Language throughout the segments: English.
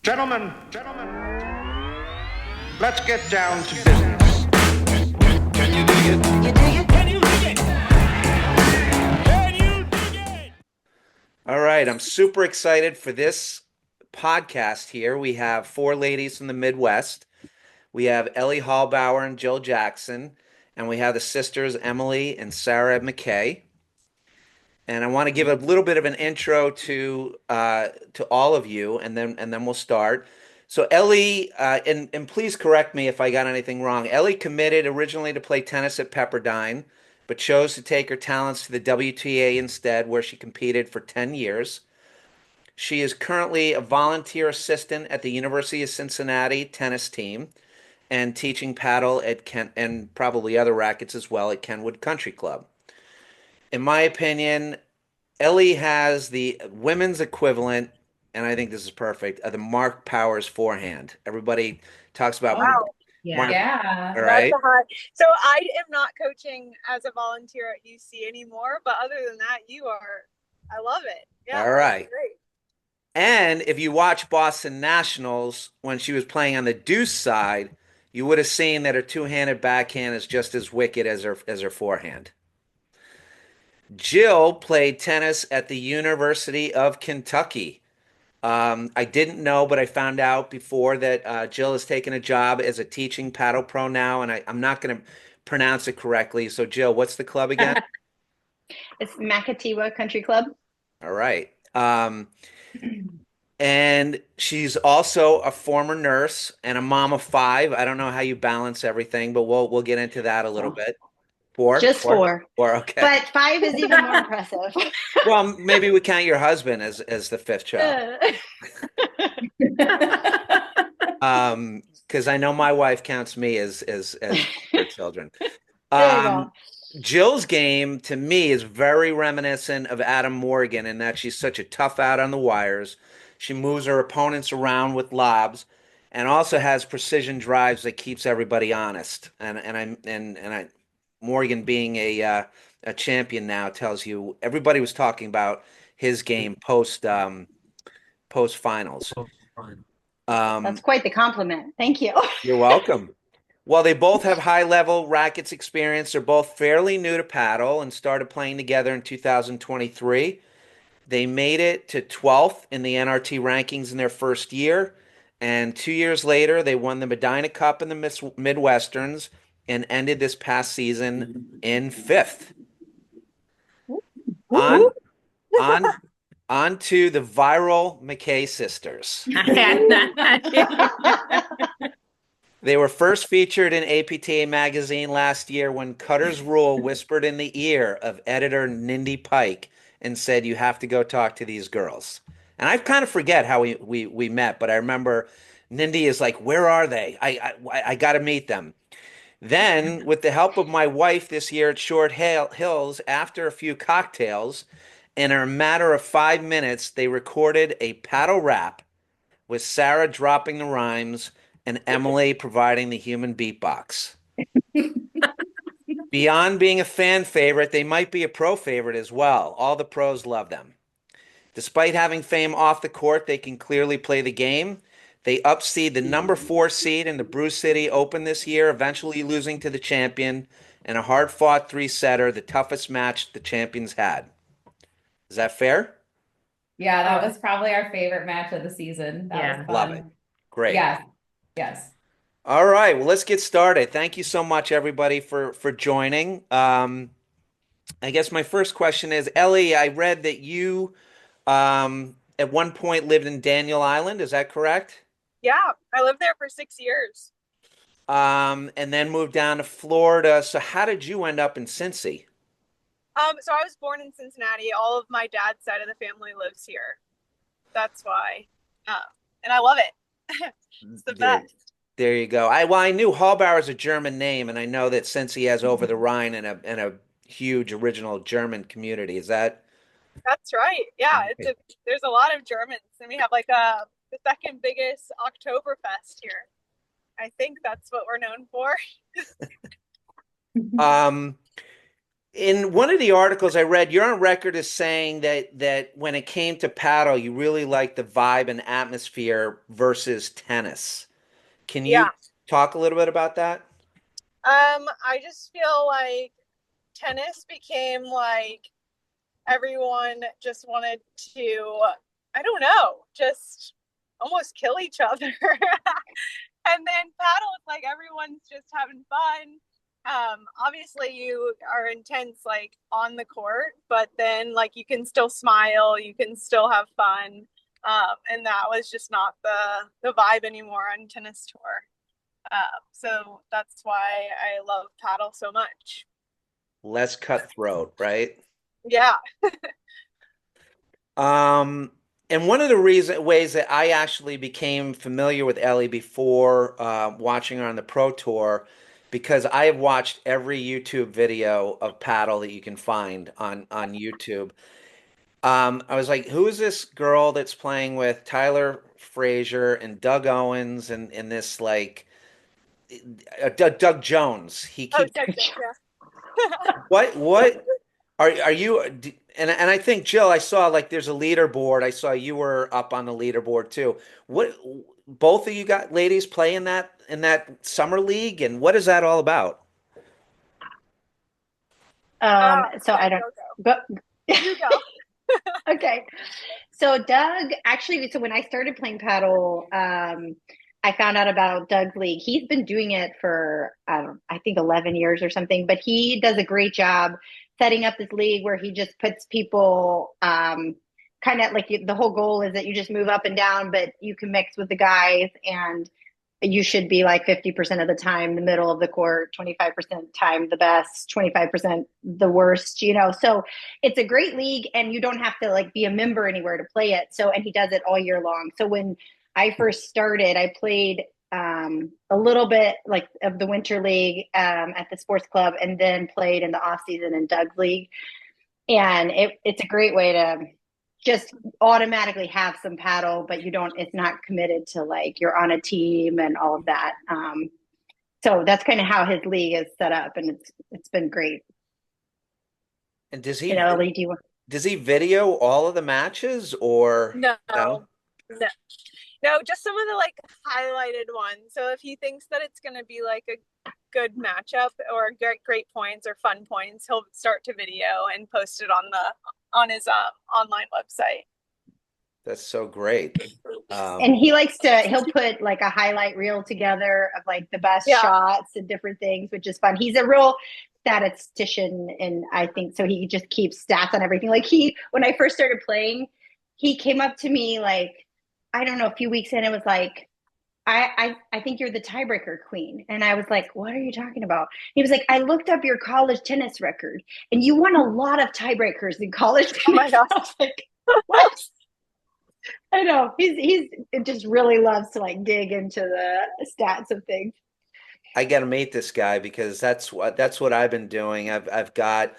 Gentlemen, let's get down to business. Can you dig it? You dig it? Can you dig it? Can you dig it? All right, I'm super excited for this podcast here. We have four ladies from the Midwest. We have Ellie Halbauer and Jill Jackson, and we have the sisters Emily and Sarah Mackay. And I want to give a little bit of an intro to all of you, and then we'll start. So Ellie, and please correct me if I got anything wrong. Ellie committed originally to play tennis at Pepperdine, but chose to take her talents to the WTA instead, where she competed for 10 years. She is currently a volunteer assistant at the University of Cincinnati tennis team and teaching paddle at Kent and probably other rackets as well at Kenwood Country Club. In my opinion, Ellie has the women's equivalent, and I think this is perfect, of the Mark Powers forehand. Everybody talks about Wow. Mark. Yeah. All right. That's a hot. So I am not coaching as a volunteer at UC anymore, but other than that, you are. I love it. Yeah. All right. Great. And if you watch Boston Nationals when she was playing on the deuce side, you would have seen that her two-handed backhand is just as wicked as her forehand. Jill played tennis at the University of Kentucky. I didn't know, but I found out before that Jill has taken a job as a teaching paddle pro now, and I'm not going to pronounce it correctly. So, Jill, what's the club again? It's Mackay Country Club. All right. And she's also a former nurse and a mom of five. I don't know how you balance everything, but we'll get into that a little bit. Four? Just four. Four, okay. But five is even more impressive. Well, maybe we count your husband as the fifth child. Because I know my wife counts me as her children. There you go. Jill's game to me is very reminiscent of Adam Morgan in that she's such a tough out on the wires. She moves her opponents around with lobs, and also has precision drives that keeps everybody honest. And Morgan being a champion now tells you everybody was talking about his game post finals. That's quite the compliment. Thank you. You're welcome. While they both have high-level rackets experience, they're both fairly new to paddle and started playing together in 2023. They made it to 12th in the NRT rankings in their first year, and 2 years later, they won the Medina Cup in the Midwesterns and ended this past season in 5th. On to the viral Mackay sisters. They were first featured in APTA magazine last year when Cutter's Rule whispered in the ear of editor Nindy Pike and said, "You have to go talk to these girls." And I kind of forget how we met, but I remember Nindy is like, "Where are they? I got to meet them." Then, with the help of my wife this year at Short Hills, after a few cocktails, in a matter of 5 minutes, they recorded a paddle rap with Sarah dropping the rhymes and Emily providing the human beatbox. Beyond being a fan favorite, they might be a pro favorite as well. All the pros love them. Despite having fame off the court, they can clearly play the game. They upseed the number 4 seed in the Brew City Open this year, eventually losing to the champion in a hard-fought 3-setter, the toughest match the champions had. Is that fair? Yeah, that was probably our favorite match of the season. That was fun. Love it. Great. Yes. All right, well, let's get started. Thank you so much, everybody, for joining. I guess my first question is, Ellie, I read that you at one point lived in Daniel Island. Is that correct? Yeah, I lived there for 6 years. And then moved down to Florida. So how did you end up in Cincy? So I was born in Cincinnati. All of my dad's side of the family lives here. That's why. And I love it. It's the best. There you go. I knew Halbauer is a German name, and I know that Cincy has over the Rhine and a huge original German community. Is that? That's right. Yeah, there's a lot of Germans, and we have like the second biggest Oktoberfest here. I think that's what we're known for. In one of the articles I read, you're on record as saying that when it came to paddle, you really liked the vibe and atmosphere versus tennis. Can you Yeah. talk a little bit about that? I just feel like tennis became like everyone just wanted to, I don't know, just almost kill each other. And then paddle, it's like everyone's just having fun. Obviously you are intense like on the court, but then like you can still smile, you can still have fun. And that was just not the vibe anymore on tennis tour. So that's why I love paddle so much. Less cutthroat, right? Yeah. Um, and one of the ways that I actually became familiar with Ellie before watching her on the Pro Tour, because I have watched every YouTube video of paddle that you can find on YouTube. I was like, who is this girl that's playing with Tyler Frazier and Doug Owens and this like Doug Jones? He Oh, keeps Doug, yeah. what are you and I think Jill, I saw like there's a leaderboard. I saw you were up on the leaderboard too. What both of you got ladies play in that summer league, and what is that all about? So I don't Go. go. You go. Okay. So Doug, actually, so when I started playing paddle, I found out about Doug's league. He's been doing it for, I think 11 years or something, but he does a great job setting up this league where he just puts people, kind of like the whole goal is that you just move up and down, but you can mix with the guys and you should be like 50% of the time the middle of the court, 25% time the best, 25% the worst, So it's a great league and you don't have to like be a member anywhere to play it. So, and he does it all year long. So when I first started, I played a little bit like of the winter league at the sports club and then played in the off season in Doug's league. And it's a great way to just automatically have some paddle, but it's not committed to like you're on a team and all of that. So that's kind of how his league is set up, and it's been great. And does Ellie, do you want? does he video all of the matches or No. no? No. No, just some of the like highlighted ones. So if he thinks that it's going to be like a good matchup or great points or fun points, he'll start to video and post it on his online website. That's so great. And he'll put like a highlight reel together of like the best shots and different things, which is fun. He's a real statistician, and I think so he just keeps stats on everything. Like when I first started playing, he came up to me like, I don't know, a few weeks in, it was like, I think you're the tiebreaker queen. And I was like, what are you talking about? He was like, I looked up your college tennis record and you won a lot of tiebreakers in college tennis. Oh my gosh. I was like, what? I know. He's just really loves to like dig into the stats of things. I got to meet this guy because that's what I've been doing. I've got,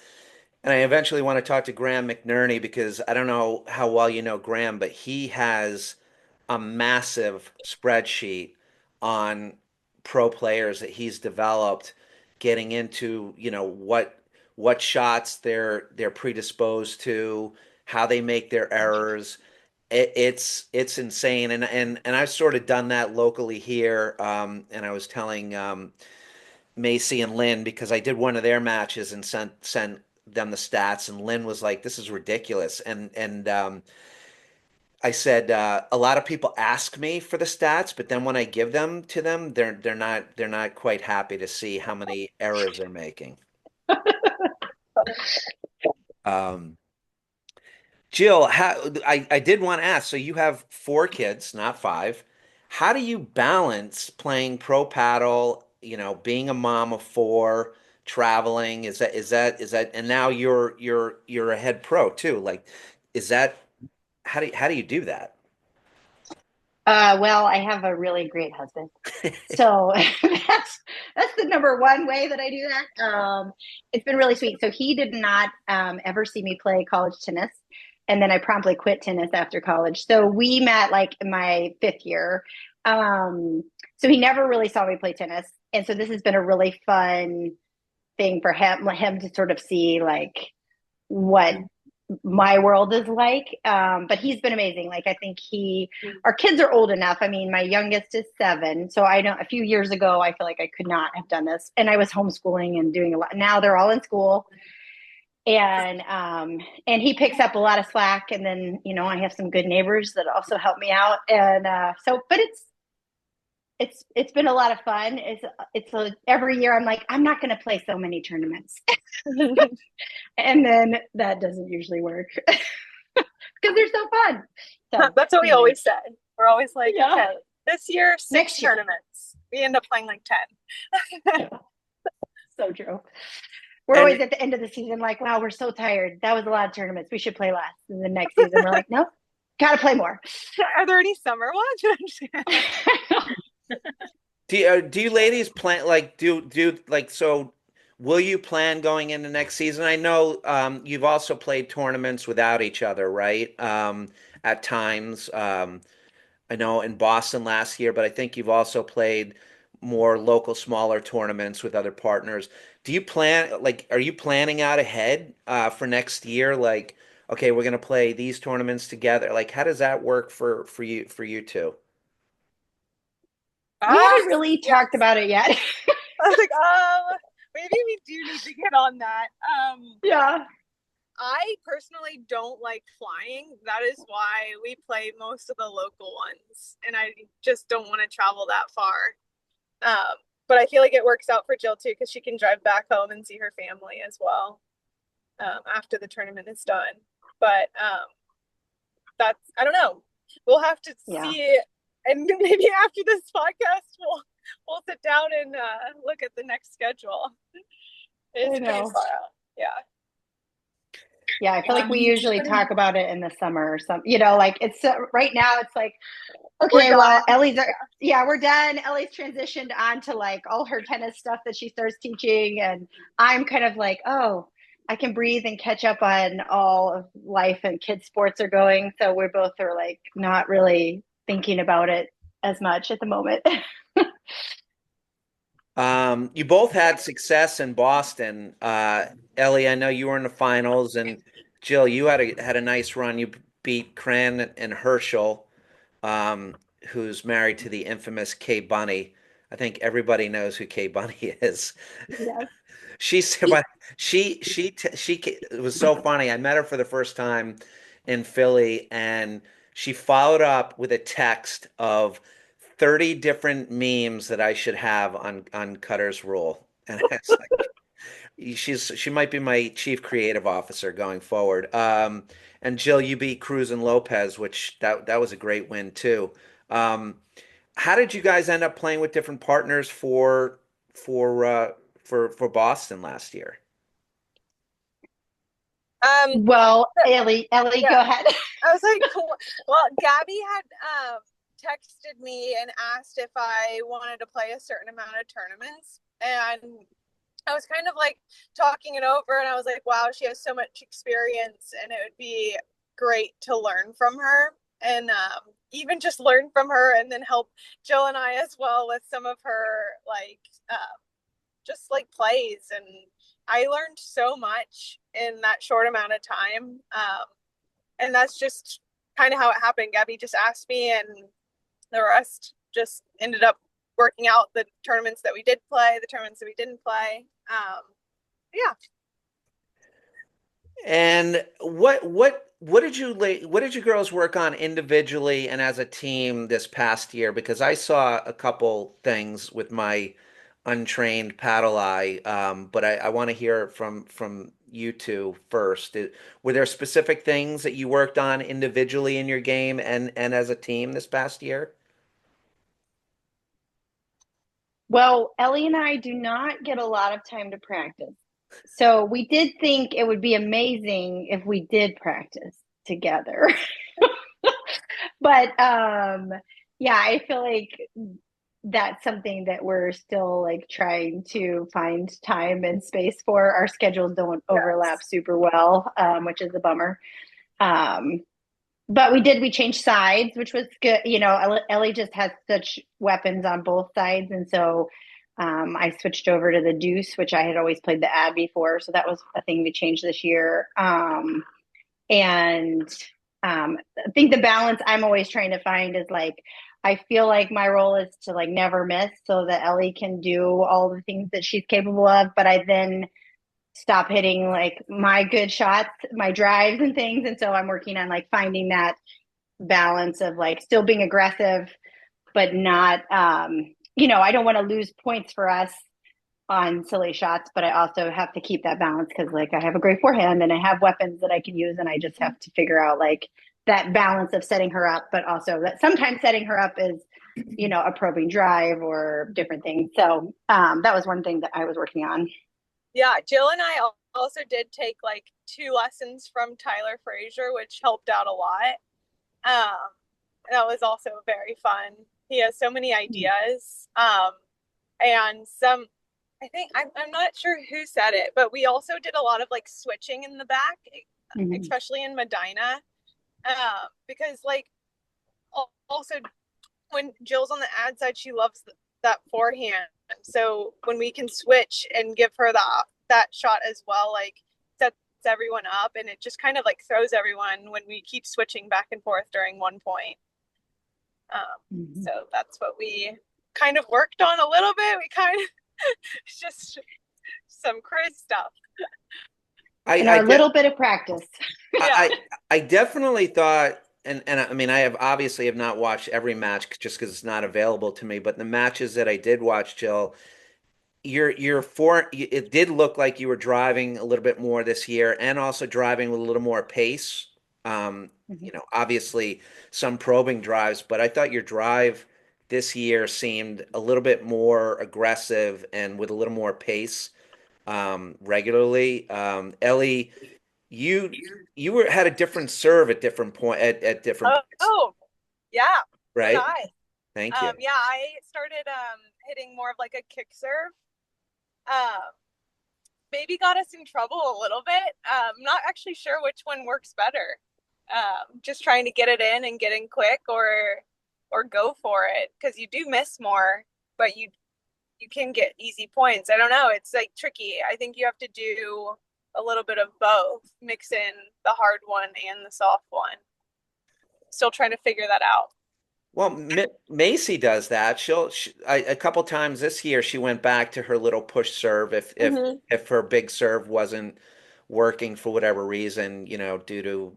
and I eventually want to talk to Graham McNerney because I don't know how well you know Graham, but he has a massive spreadsheet on pro players that he's developed, getting into, what shots they're predisposed to, how they make their errors. It's insane, and I've sort of done that locally here. And I was telling Macy and Lynn because I did one of their matches and sent them the stats, and Lynn was like, "This is ridiculous," and I said a lot of people ask me for the stats, but then when I give them to them, they're not quite happy to see how many errors they're making. Jill, I did want to ask, so you have 4 kids, not 5. How do you balance playing pro paddle, being a mom of 4, traveling? Is that and now you're a head pro too. Like, is that how do you do that? Well, I have a really great husband. So that's the number one way that I do that. It's been really sweet. So he did not ever see me play college tennis. And then I promptly quit tennis after college. So we met like in my 5th year. So he never really saw me play tennis. And so this has been a really fun thing for him to sort of see like what my world is like. But he's been amazing. Like I think our kids are old enough. I mean, my youngest is 7. So I know a few years ago, I feel like I could not have done this. And I was homeschooling and doing a lot. Now they're all in school. And he picks up a lot of slack. And then, I have some good neighbors that also help me out. And but it's been a lot of fun. Every year I'm like, I'm not going to play so many tournaments. And then that doesn't usually work because they're so fun. So that's what we always said. We're always like, okay, this year, 6 Next year. tournaments. We end up playing like 10. So true. We're always at the end of the season like, wow, we're so tired. That was a lot of tournaments. We should play less. And the next season, we're like, nope, got to play more. Are there any summer ones? Do you ladies plan like so? Will you plan going into next season? I know you've also played tournaments without each other, right? At times, I know in Boston last year, but I think you've also played more local, smaller tournaments with other partners. Do you are you planning out ahead for next year? Like, okay, we're gonna play these tournaments together. Like, how does that work for you two? We haven't really talked about it yet. I was like, maybe we do need to get on that. Yeah. I personally don't like flying. That is why we play most of the local ones. And I just don't want to travel that far. But I feel like it works out for Jill too, because she can drive back home and see her family as well after the tournament is done. But I don't know. We'll have to see. And maybe after this podcast, we'll sit down and look at the next schedule. It's pretty far out. Yeah. Yeah, I feel like we usually talk about it in the summer or something. Like it's right now. It's like, okay, well, Ellie's we're done. Ellie's transitioned on to like all her tennis stuff that she starts teaching, and I'm kind of like, oh, I can breathe and catch up on all of life and kids' sports are going. So we both are like not really thinking about it as much at the moment. You both had success in Boston. Ellie, I know you were in the finals, and Jill, you had a nice run. You beat Cran and Herschel, who's married to the infamous Kay Bunny. I think everybody knows who Kay Bunny is. Yes. It was so funny. I met her for the first time in Philly, and she followed up with a text of 30 different memes that I should have on Cutter's Rule. And I was like, she might be my chief creative officer going forward. And Jill, you beat Cruz and Lopez, which that was a great win too. How did you guys end up playing with different partners for Boston last year? Well, Ellie, go ahead. I was like, well, Gabby had texted me and asked if I wanted to play a certain amount of tournaments, and I was kind of like talking it over, and I was like, wow, she has so much experience, and it would be great to learn from her, and even just learn from her, and then help Jill and I as well with some of her like just like plays. And I learned so much in that short amount of time, and that's just kind of how it happened. Gabby just asked me, and the rest just ended up working out. The tournaments that we did play, the tournaments that we didn't play. Yeah. And what did you girls work on individually and as a team this past year? Because I saw a couple things with my untrained paddle eye, but I want to hear from you two first. Were there specific things that you worked on individually in your game and as a team this past year? Well, Ellie and I do not get a lot of time to practice. So we did think it would be amazing if we did practice together. But yeah, I feel like that's something that we're still like trying to find time and space for. Our schedules don't overlap super well, which is a bummer. But we changed sides, which was good. Ellie just has such weapons on both sides. And so I switched over to the deuce, which I had always played the ad before. So that was a thing we changed this year. And I think the balance I'm always trying to find is like, I feel like my role is to like never miss so that Ellie can do all the things that she's capable of. But I then stop hitting like my good shots, my drives and things. And so I'm working on like finding that balance of like still being aggressive, but not, I don't want to lose points for us on silly shots, but I also have to keep that balance because like I have a great forehand and I have weapons that I can use, and I just have to figure out like that balance of setting her up, but also that sometimes setting her up is, a probing drive or different things. So that was one thing that I was working on. Yeah, Jill and I also did take like 2 lessons from Tyler Frazier, which helped out a lot. That was also very fun. He has so many ideas. And I think I'm not sure who said it, but we also did a lot of like switching in the back, especially in Medina, because like also when Jill's on the ad side, she loves that forehand. So when we can switch and give her that shot as well, like sets everyone up, and it just kind of like throws everyone when we keep switching back and forth during one point. So that's what we kind of worked on a little bit. We kind of just some crazy stuff. A little bit of practice. I definitely thought, and I mean, I have not watched every match just because it's not available to me, but the matches that I did watch, Jill, it did look like you were driving a little bit more this year and also driving with a little more pace. Obviously some probing drives, but I thought your drive this year seemed a little bit more aggressive and with a little more pace regularly. Ellie, you had a different serve at different point at different points, Oh, yeah. right? Nice. Thank you. Yeah, I started hitting more of like a kick serve. Maybe got us in trouble a little bit. Not actually sure which one works better. Just trying to get it in and get in quick or go for it, because you do miss more, but you can get easy points. I don't know. It's like tricky. I think you have to do a little bit of both, mix in the hard one and the soft one. Still trying to figure that out. Well, Macy does that. A couple times this year she went back to her little push serve if her big serve wasn't working for whatever reason, due to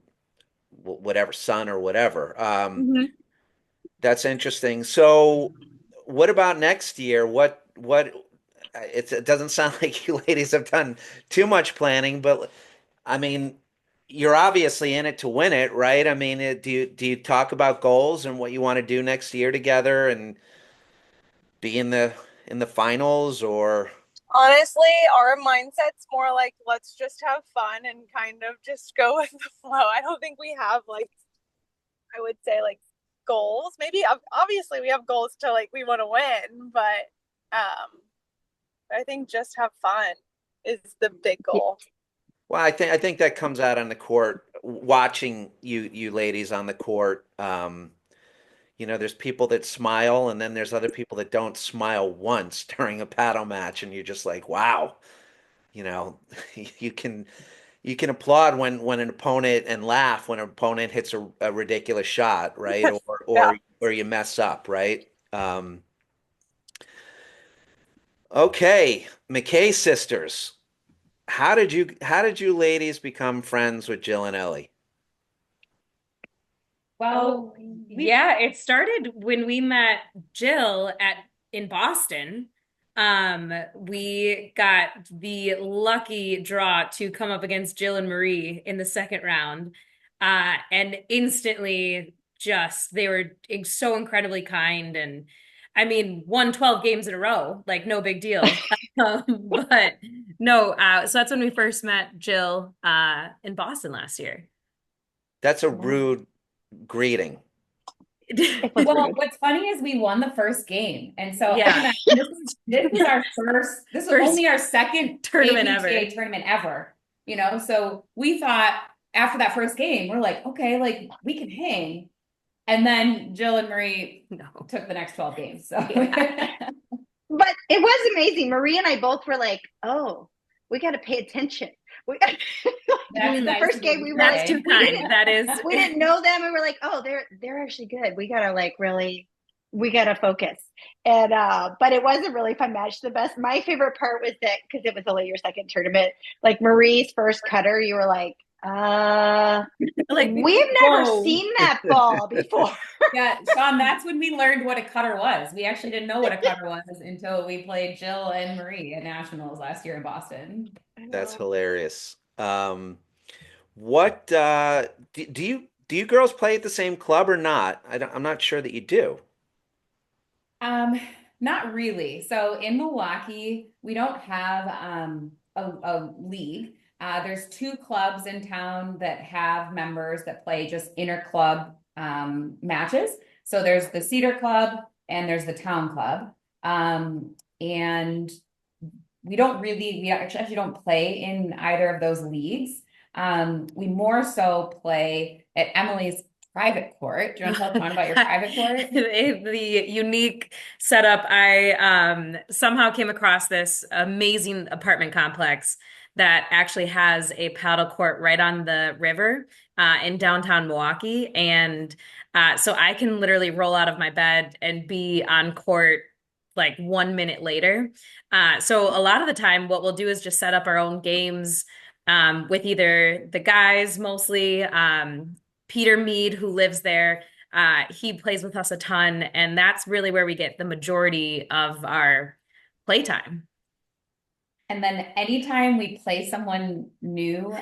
whatever sun or whatever. That's interesting. So, what about next year? It doesn't sound like you ladies have done too much planning, but I mean, you're obviously in it to win it, right? I mean, do you talk about goals and what you want to do next year together and be in the finals? Or honestly, our mindset's more like, let's just have fun and kind of just go with the flow. I don't think we have like, I would say like goals. Maybe obviously we have goals to like, we want to win, but I think just have fun is the big goal. Well, I think that comes out on the court, watching you ladies on the court. There's people that smile, and then there's other people that don't smile once during a paddle match, and you're just like, wow. You can applaud when an opponent and laugh when an opponent hits a ridiculous shot, right? Or you mess up, right? Okay, Mackay sisters. How did you ladies become friends with Jill and Ellie? Well, yeah, it started when we met Jill in Boston. We got the lucky draw to come up against Jill and Marie in the second round. And instantly they were so incredibly kind, and I mean, won 12 games in a row, like no big deal. But no, so that's when we first met Jill in Boston last year. That's a rude greeting. Well, what's funny is we won the first game, and so yeah, this was our first. This was only our second tournament ever. So we thought after that first game, we're like, okay, like we can hang, and then Jill and Marie took the next 12 games. So. But It was amazing. Marie and I both were like, "Oh, we got to pay attention." We got That's the nice first of you game to we were That's like, say. too we kind. didn't That is. we didn't know them, and we're like, "Oh, they're actually good. We gotta like really, we gotta focus." And but it was a really fun match. My favorite part was that because it was only your second tournament, like Marie's first cutter, you were like, Like, we've never whoa. seen that ball before. Yeah, Sean, that's when we learned what a cutter was. We actually didn't know what a cutter was until we played Jill and Marie at Nationals last year in Boston. That's hilarious. What do you girls play at the same club or not? I'm not sure that you do. Um, Not really. So in Milwaukee, we don't have a league. There's two clubs in town that have members that play just inter-club matches. So there's the Cedar Club and there's the Town Club. And we actually don't play in either of those leagues. We more so play at Emily's private court. Do you want to tell Tom about your private court? The unique setup. I somehow came across this amazing apartment complex that actually has a paddle court right on the river in downtown Milwaukee. And so I can literally roll out of my bed and be on court like 1 minute later. So a lot of the time, what we'll do is just set up our own games with either the guys mostly. Peter Mead, who lives there, he plays with us a ton, and that's really where we get the majority of our playtime. And then anytime we play someone new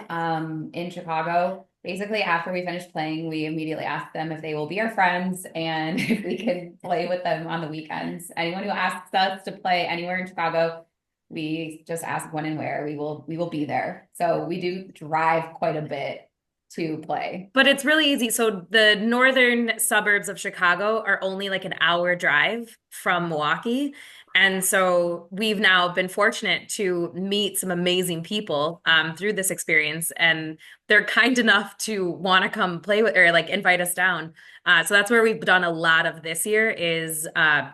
in Chicago, basically after we finish playing, we immediately ask them if they will be our friends and if we can play with them on the weekends. Anyone who asks us to play anywhere in Chicago, we just ask when and where. We will be there. So we do drive quite a bit to play. But it's really easy. So the northern suburbs of Chicago are only like an hour drive from Milwaukee. And so we've now been fortunate to meet some amazing people through this experience. And they're kind enough to want to come play with or like invite us down. So that's where we've done a lot of this year is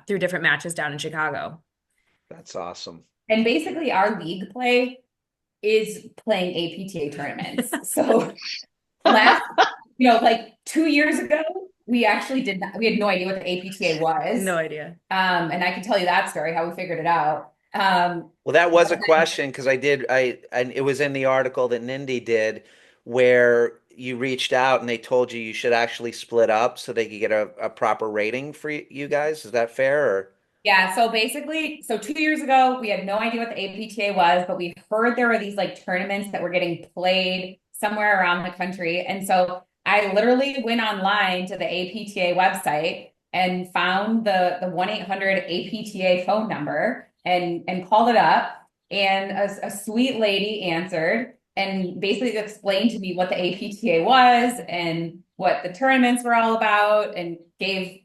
through different matches down in Chicago. That's awesome. And basically our league play is playing APTA tournaments. So like 2 years ago, we actually we had no idea what the APTA was. No idea. And I can tell you that story, how we figured it out. Well, that was a question because and it was in the article that Nindy did where you reached out and they told you should actually split up so they could get a proper rating for you guys. Is that fair or? Yeah, so basically, 2 years ago, we had no idea what the APTA was, but we heard there were these like tournaments that were getting played somewhere around the country. And so I literally went online to the APTA website and found the 1-800-APTA phone number and called it up. And a sweet lady answered and basically explained to me what the APTA was and what the tournaments were all about and gave,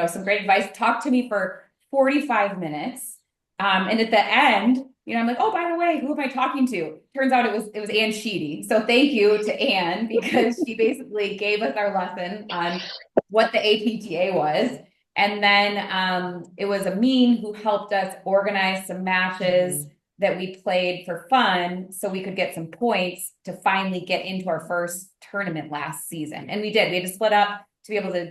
some great advice, talked to me for 45 minutes. And at the end, I'm like, oh, by the way, who am I talking to? Turns out it was Ann Sheedy. So thank you to Ann because she basically gave us our lesson on what the APTA was. And then it was Amin who helped us organize some matches that we played for fun so we could get some points to finally get into our first tournament last season. And we did. We had to split up to be able to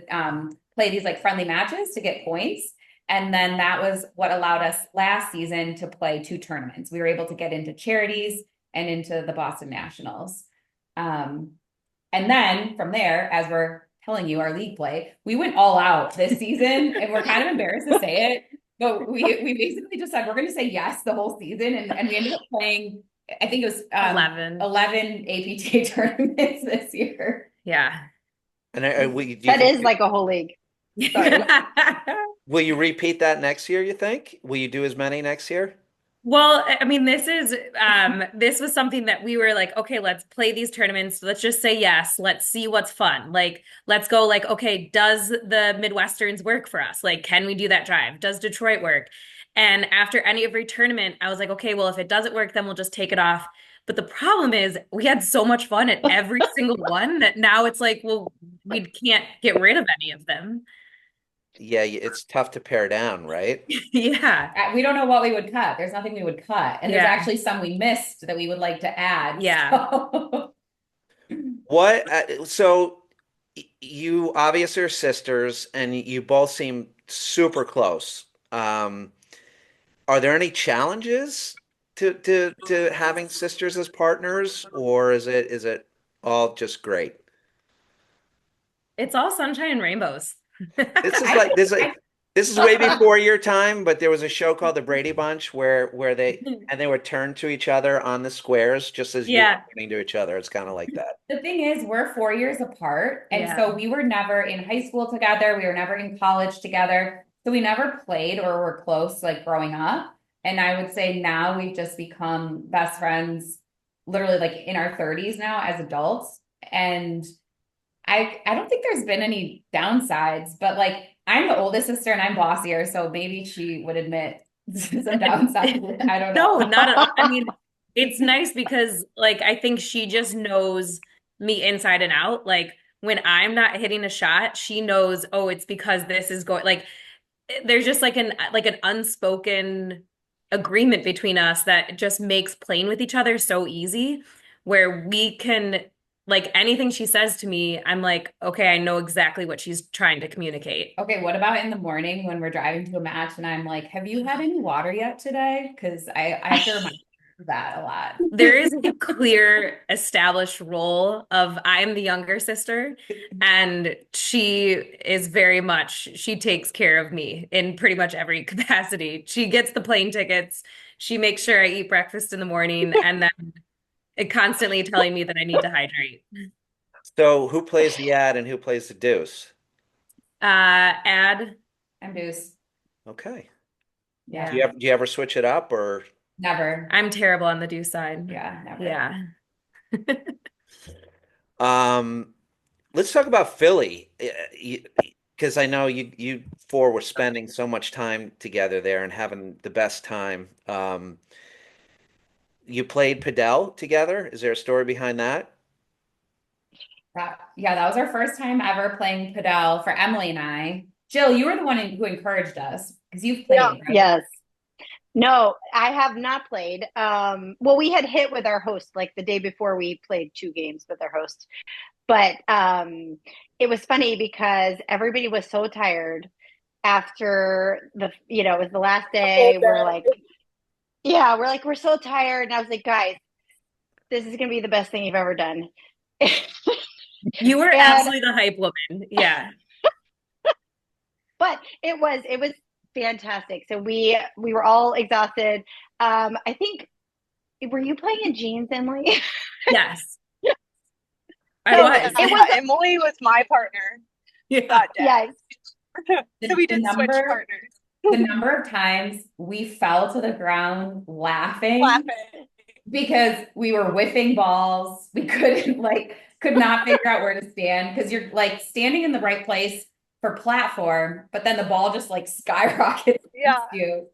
play these like friendly matches to get points. And then that was what allowed us last season to play 2 tournaments. We were able to get into charities and into the Boston Nationals. And then from there, as we're telling you our league play, we went all out this season and we're kind of embarrassed to say it, but we basically just said, we're going to say yes the whole season. And we ended up playing, I think it was 11 APTA tournaments this year. Yeah. And That is like a whole league. Will you repeat that next year, you think? Will you do as many next year? Well, I mean, this was something that we were like, okay, let's play these tournaments. Let's just say yes. Let's see what's fun. Like, let's go like, okay, does the Midwesterns work for us? Like, can we do that drive? Does Detroit work? And after every tournament, I was like, okay, well, if it doesn't work, then we'll just take it off. But the problem is we had so much fun at every single one that now it's like, well, we can't get rid of any of them. yeah, it's tough to pare down, right? Yeah. We don't know what we would cut. There's nothing we would cut. And there's Yeah. actually some we missed that we would like to add. Yeah. So. What, so you obviously are sisters and you both seem super close. Are there any challenges to having sisters as partners, or is it all just great? It's all sunshine and rainbows. This is I like think this is like this is way before your time, but there was a show called The Brady Bunch where they would turn to each other on the squares just as you were Yeah. turning to each other. It's kind of like that. The thing is, we're 4 years apart. And Yeah. so we were never in high school together. We were never in college together. So we never played or were close like growing up. And I would say now we've just become best friends literally like in our 30s now as adults. And I don't think there's been any downsides, but like I'm the oldest sister and I'm bossier. So maybe she would admit some downsides. I don't know. No, not at all. I mean, it's nice because like I think she just knows me inside and out. Like when I'm not hitting a shot, she knows, oh, it's because this is going like there's just like an unspoken agreement between us that just makes playing with each other so easy where we can like anything she says to me, I'm like, okay, I know exactly what she's trying to communicate. Okay, what about in the morning when we're driving to a match and I'm like, have you had any water yet today? Because I have to remind her of that a lot. There is a clear established role of I'm the younger sister and she is very much she takes care of me in pretty much every capacity. She gets the plane tickets, she makes sure I eat breakfast in the morning and then constantly telling me that I need to hydrate. So who plays the ad and who plays the deuce? Ad. I'm Deuce. Okay. Yeah. Do you ever switch it up or? Never. I'm terrible on the do side. Yeah, never. Yeah. Let's talk about Philly, because I know you four were spending so much time together there and having the best time. You played padel together. Is there a story behind that? Yeah, that was our first time ever playing padel for Emily and I. Jill, you were the one who encouraged us because you've played, Yeah. right? Yes. No, I have not played. Well, we had hit with our host like the day before we played 2 games with our host. But it was funny because everybody was so tired after it was the last day. We're like, we're so tired. And I was like, guys, this is going to be the best thing you've ever done. You were And- absolutely the hype woman. Yeah. But it was fantastic. So we were all exhausted. I think, were you playing in jeans, Emily? Yes. I was. Emily was my partner Yeah. that day. Yes. So we did switch number- partners. The number of times we fell to the ground laughing because we were whiffing balls. We could not figure out where to stand because you're like standing in the right place for platform, but then the ball just like skyrockets Yeah. against you.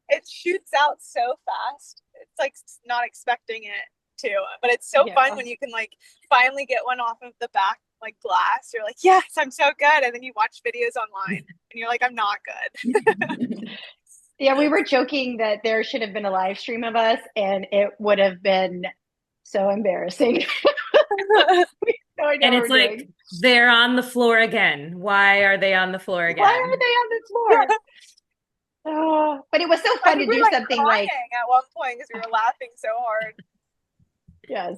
It shoots out so fast. It's like not expecting it to, but it's so fun when you can like finally get one off of the back like glass. You're like, yes, I'm so good. And then you watch videos online and you're like, I'm not good. Yeah, we were joking that there should have been a live stream of us and it would have been so embarrassing. And it's like they're on the floor again. Why are they on the floor again? Why are they on the floor? But it was so fun to do something like at one point because we were laughing so hard. yes.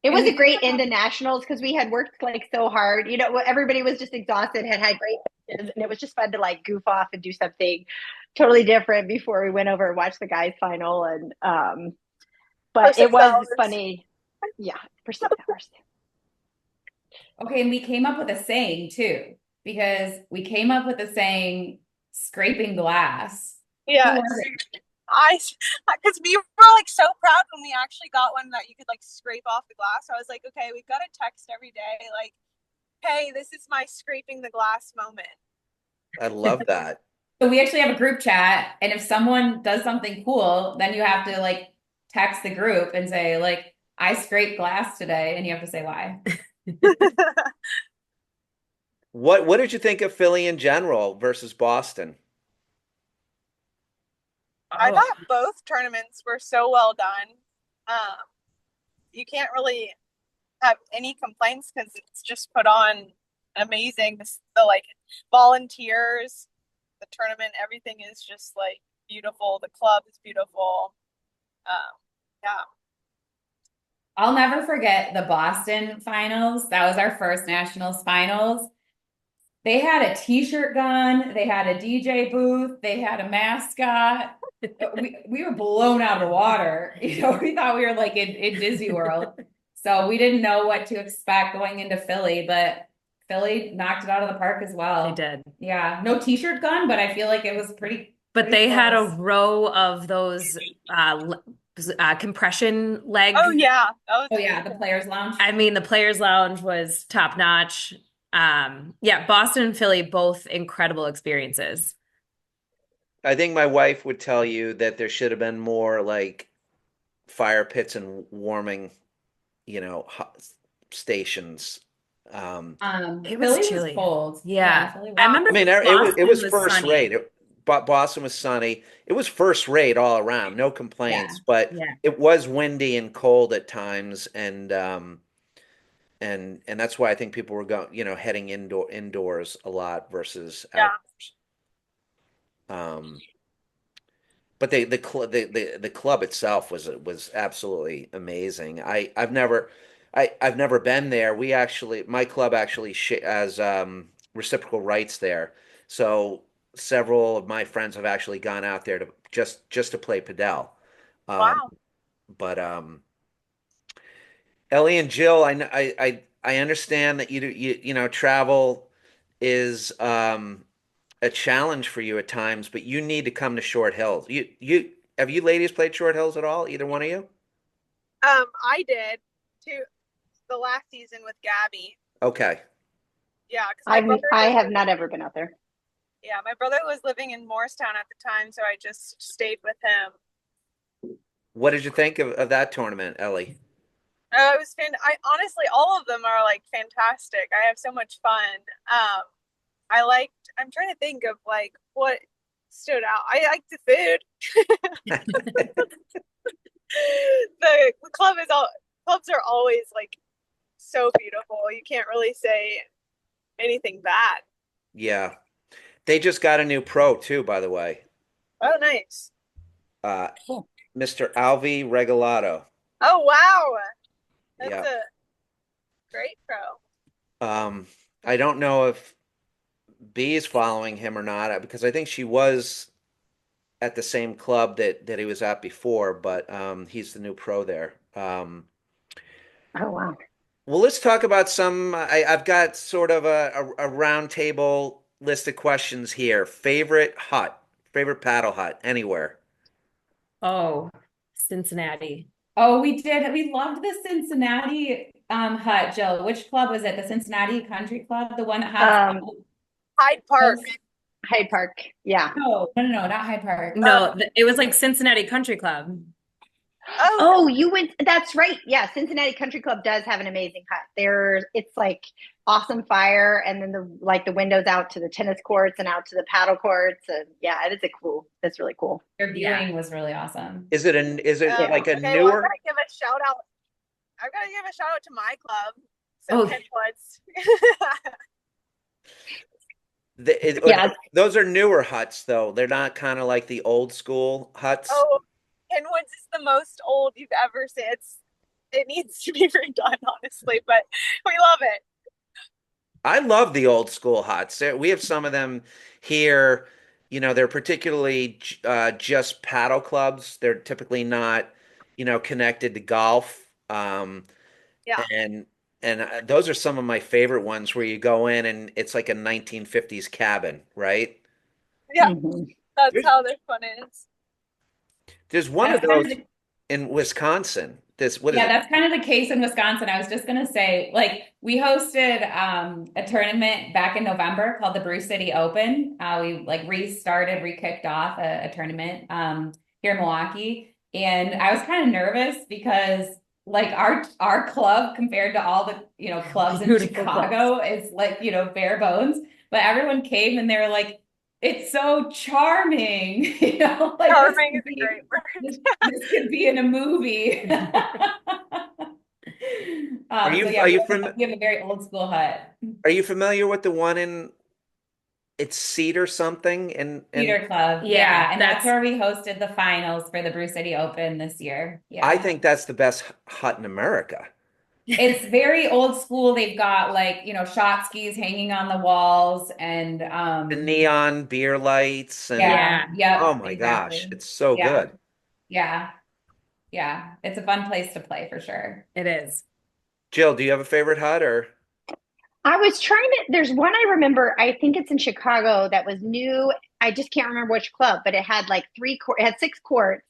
It was a great end to nationals because we had worked like so hard. You know, everybody was just exhausted, had great matches, and it was just fun to like goof off and do something totally different before we went over and watched the guys final. And but it was funny. Yeah, for 6 hours. Okay, and we came up with a saying too, because we came up with a saying, scraping glass. Yeah. Who was it? Because we were like so proud when we actually got one that you could like scrape off the glass. So I was like, okay, we've got to text every day, like, hey, this is my scraping the glass moment. I love that. So we actually have a group chat, and if someone does something cool, then you have to like text the group and say like, I scraped glass today, and you have to say why. What did you think of Philly in general versus Boston? I Oh, thought both tournaments were so well done. Um, you can't really have any complaints because it's just put on amazing. The like volunteers, the tournament, everything is just like beautiful. The club is beautiful. Um, yeah. I'll never forget the Boston finals. That was our first nationals finals. They had a t-shirt gun, they had a DJ booth, they had a mascot. We were blown out of the water. You know, we thought we were like in Disney World. So we didn't know what to expect going into Philly, but Philly knocked it out of the park as they well. did. Yeah, no t-shirt gun, but I feel like it was But pretty they had a close. row of those compression leg. Oh yeah, that was Oh yeah, the amazing. players lounge. I mean, the Players Lounge was top notch. Yeah, Boston and Philly, both incredible experiences. I think my wife would tell you that there should have been more like fire pits and warming, stations. It was Philly was chilly. cold. Yeah, Yeah. Philly I was remember I mean, it Boston was was first rate. sunny. Boston was sunny. It was first rate all around, no yeah. complaints. But Yeah. it was windy and cold at times, and that's why I think people were going, heading indoors a lot versus Yeah. outdoors. Um, but the club itself was absolutely amazing. I've never been there. My club actually has reciprocal rights there, so several of my friends have actually gone out there to just to play padel. Um, Wow. but Ellie and Jill, I understand that travel is a challenge for you at times, but you need to come to Short Hills. You have you ladies played Short Hills at all? Either one of you? I did too the last season with Gabby. Okay. Yeah, because my brother I was have not ever been out there. yeah, my brother was living in Morristown at the time, so I just stayed with him. What did you think of that tournament, Ellie? It was I honestly, all of them are like fantastic. I have so much fun. Um, I liked. I'm trying to think of like what stood out. I liked the food. The clubs are always like so beautiful. You can't really say anything bad. Yeah. They just got a new pro too, by the way. Oh, nice. Uh, Cool. Mr. Alvi Regalado. Oh, wow. That's Yeah. a great pro. I don't know if B is following him or not because I think she was at the same club that he was at before, but he's the new pro there. Oh wow. Well, let's talk about some. I've got sort of a round table list of questions here. Favorite paddle hut anywhere. Oh, Cincinnati. Oh, we did. We loved the Cincinnati hut, Jill. Which club was it? The Cincinnati Country Club, the one that has Um, Hyde Park. Hyde Park. Yeah. no, not Hyde Park. No, it was like Cincinnati Country Club. Oh, Oh, you went. That's right. Yeah, Cincinnati Country Club does have an amazing hut. It's like awesome fire, and then the windows out to the tennis courts and out to the paddle courts, and yeah, it is a cool. That's really cool. Their Yeah. viewing was really awesome. Is it Yeah. like a okay, well, newer? I've got to give a shout out to my club. Oh. So Kenwoods. Yeah. Those are newer huts though. They're not kind of like the old school huts. Oh, Kenwoods is the most old you've ever seen. It needs to be redone, honestly, but we love it. I love the old school huts. We have some of them here. They're particularly just paddle clubs. They're typically not, connected to golf. Yeah. And those are some of my favorite ones where you go in and it's like a 1950s cabin, right? Yeah, Mhm. that's There's, how this one is. there's one of That's kind those of the, in Wisconsin. What is yeah, it? that's kind of the case in Wisconsin. I was just gonna say, like, we hosted a tournament back in November called the Brew City Open. We like re-kicked off a tournament here in Milwaukee. And I was kind of nervous because like our club compared to all the, you know, clubs in Beautiful Chicago is like, you know, bare bones. But everyone came and they were like, it's so charming, you know, like Charming is a great word. this could be in a movie. Are you So yeah, are you from we have a very old school hut. are you familiar with the one in it's Cedar something and Theater Club. Yeah, Yeah. And that's that's where we hosted the finals for the Brew City Open this year. I Yeah. think that's the best hut in America. It's very old school. They've got like, you know, shot skis hanging on the walls and The neon beer lights and yeah, oh yep, my gosh, exactly. it's so Yeah. good. Yeah. Yeah. It's a fun place to play for sure. it is. Jill, do you have a favorite hut or I was trying to, there's one I remember, I think it's in Chicago that was new. I just can't remember which club, but it had like it had 6 courts.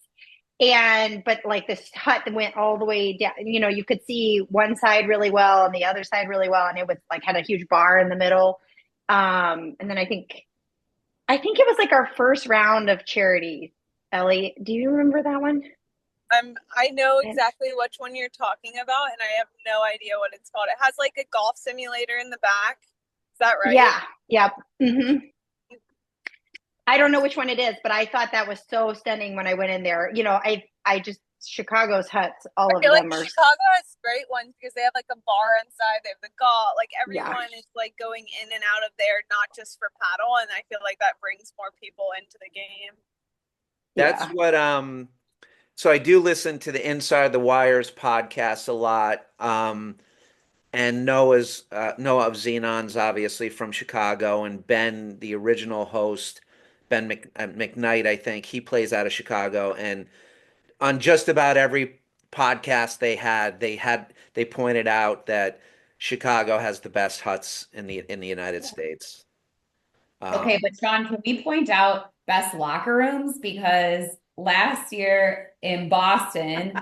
And, but like this hut that went all the way down, you know, you could see one side really well and the other side really well. And it was like had a huge bar in the middle. And then I think it was like our first round of charity. Ellie, do you remember that one? I know exactly which one you're talking about, and I have no idea what it's called. It has like a golf simulator in the back. Is that right? Yeah. Yep. I don't know which one it is, but I thought that was so stunning when I went in there. You know, I just Chicago's huts, all I of feel like them are. Chicago has great ones because they have like a bar inside. They have the golf. Like Yeah. everyone is like going in and out of there, not just for paddle. And I feel like that brings more people into the game. that's Yeah. what so I do listen to the Inside the Wires podcast a lot. And Noah of Xenon's obviously from Chicago, and Ben, the original host, McKnight, I think he plays out of Chicago. And on just about every podcast they pointed out that Chicago has the best huts in the United States. Okay, but Sean, can we point out best locker rooms? Because last year in Boston,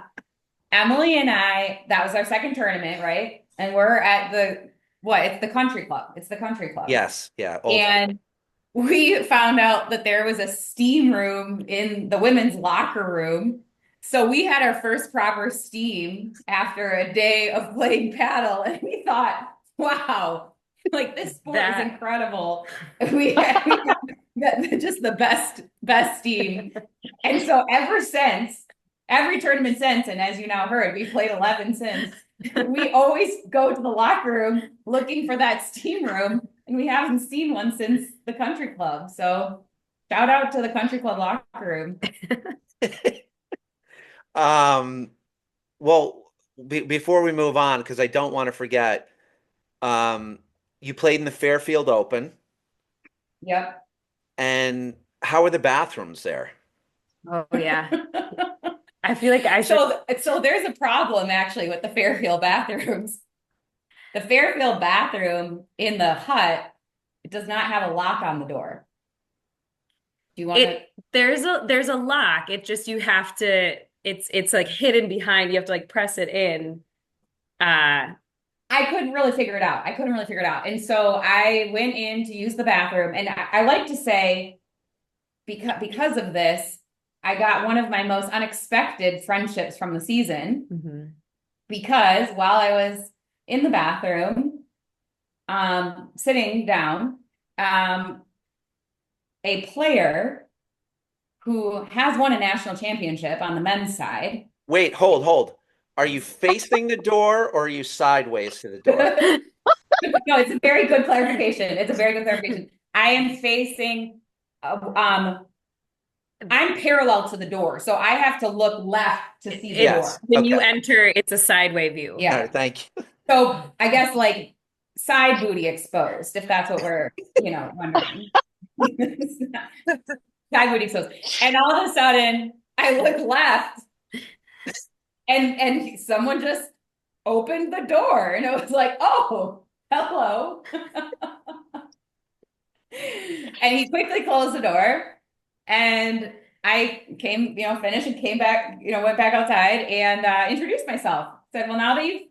Emily and I, that was our second tournament, right? And we're at it's the country club. It's the country club. Yes, yeah, And we found out that there was a steam room in the women's locker room. So we had our first proper steam after a day of playing paddle. And we thought, wow, like this sport is incredible. We had just the best steam. And so ever since, every tournament since, and as you now heard, we've played 11 since, we always go to the locker room looking for that steam room, and we haven't seen one since the country club. So shout out to the country club locker room. Well, before we move on, because I don't want to forget, you played in the Fairfield Open, Yep. and how are the bathrooms there? Oh yeah. I feel like I should. So there's a problem actually with the Fairfield bathrooms. The Fairfield bathroom in the hut, it does not have a lock on the door. Do you want to? There's a lock. It just you have to. It's like hidden behind. You have to like press it in. I couldn't really figure it out. And so I went in to use the bathroom, and I like to say, because of this, I got one of my most unexpected friendships from the season. Because while I was in the bathroom, sitting down, a player who has won a national championship on the men's side. Wait, hold. Are you facing the door or are you sideways to the door? No, it's a very good clarification. I am facing, I'm parallel to the door, so I have to look left to see the door. When you enter, it's a sideway view. Yeah. All right, thank you. So I guess like side booty exposed, if that's what we're, wondering. Side booty exposed. And all of a sudden, I look left, and someone just opened the door, and it was like, oh, hello. And he quickly closed the door, and I came, finished and came back, went back outside and introduced myself. Said, well, now that you've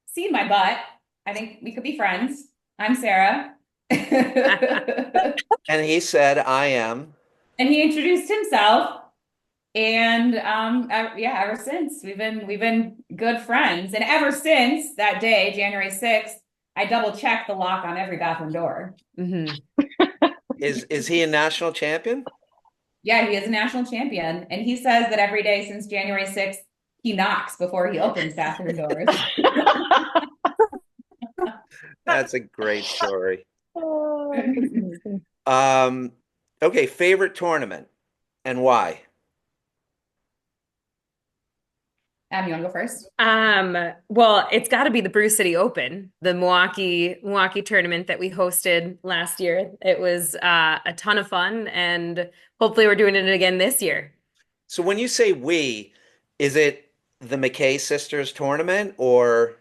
seen my butt, I think we could be friends. I'm Sarah. And he said, I am. And he introduced himself. And yeah, ever since we've been good friends. And ever since that day, January 6th, I double check the lock on every bathroom door. Mhm. Is he a national champion? Yeah, he is a national champion. And he says that every day since January 6th, he knocks before he opens bathroom doors. That's a great story. Oh, that's amazing. Okay, favorite tournament and why? You want to go first? Well, it's got to be the Brew City Open, the Milwaukee tournament that we hosted last year. It was a ton of fun, and hopefully we're doing it again this year. So when you say we, is it the Mackay sisters tournament or